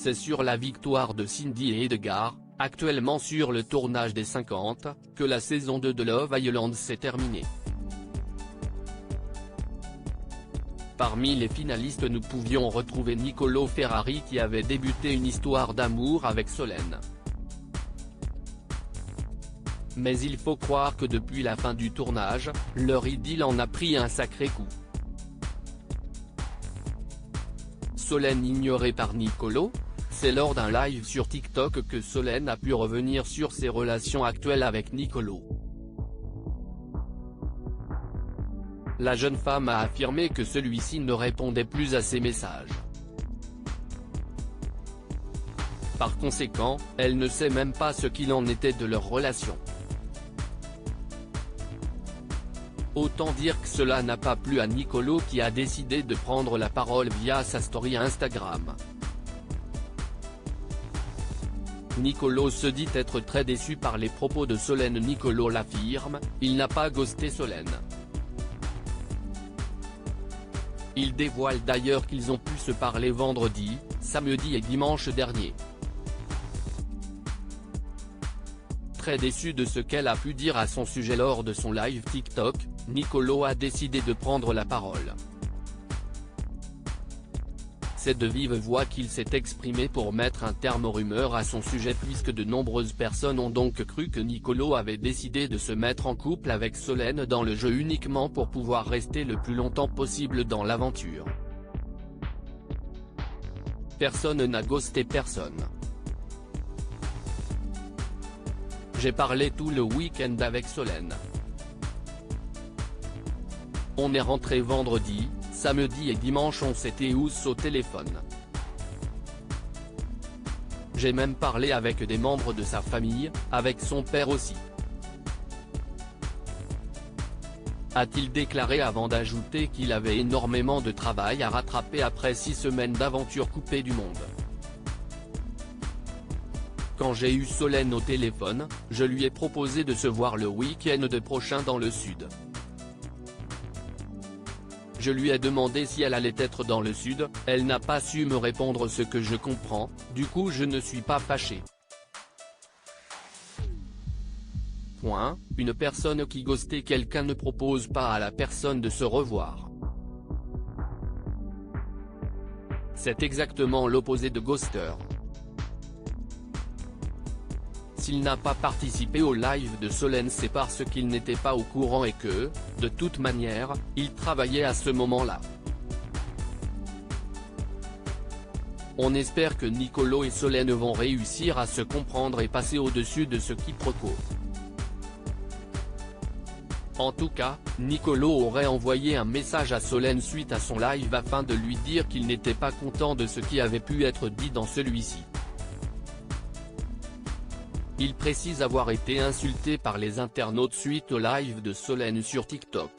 c'est sur la victoire de Cindy et Edgar, actuellement sur le tournage des 50, que la saison 2 de Love Island s'est terminée. Parmi les finalistes nous pouvions retrouver Nicolo Ferrari qui avait débuté une histoire d'amour avec Solène. Mais il faut croire que depuis la fin du tournage, leur idylle en a pris un sacré coup. Solène ignorée par Nicolo, c'est lors d'un live sur TikTok que Solène a pu revenir sur ses relations actuelles avec Nicolo. La jeune femme a affirmé que celui-ci ne répondait plus à ses messages. Par conséquent, elle ne sait même pas ce qu'il en était de leur relation. Autant dire que cela n'a pas plu à Nicolo qui a décidé de prendre la parole via sa story Instagram. Nicolo se dit être très déçu par les propos de Solène. Nicolo l'affirme, il n'a pas ghosté Solène. Il dévoile d'ailleurs qu'ils ont pu se parler vendredi, samedi et dimanche dernier. Très déçu de ce qu'elle a pu dire à son sujet lors de son live TikTok, Nicolo a décidé de prendre la parole. C'est de vive voix qu'il s'est exprimé pour mettre un terme aux rumeurs à son sujet puisque de nombreuses personnes ont donc cru que Nicolo avait décidé de se mettre en couple avec Solène dans le jeu uniquement pour pouvoir rester le plus longtemps possible dans l'aventure. Personne n'a ghosté personne. J'ai parlé tout le week-end avec Solène. On est rentré vendredi, samedi et dimanche on s'était au téléphone. J'ai même parlé avec des membres de sa famille, avec son père aussi. A-t-il déclaré avant d'ajouter qu'il avait énormément de travail à rattraper après 6 semaines d'aventure coupée du monde. Quand j'ai eu Solène au téléphone, je lui ai proposé de se voir le week-end prochain dans le sud. Je lui ai demandé si elle allait être dans le sud, elle n'a pas su me répondre, ce que je comprends, du coup je ne suis pas fâché. Une personne qui ghostait quelqu'un ne propose pas à la personne de se revoir. C'est exactement l'opposé de ghoster. S'il n'a pas participé au live de Solène, c'est parce qu'il n'était pas au courant et que, de toute manière, il travaillait à ce moment-là. On espère que Nicolo et Solène vont réussir à se comprendre et passer au-dessus de ce quiproquo. En tout cas, Nicolo aurait envoyé un message à Solène suite à son live afin de lui dire qu'il n'était pas content de ce qui avait pu être dit dans celui-ci. Il précise avoir été insulté par les internautes suite au live de Solène sur TikTok.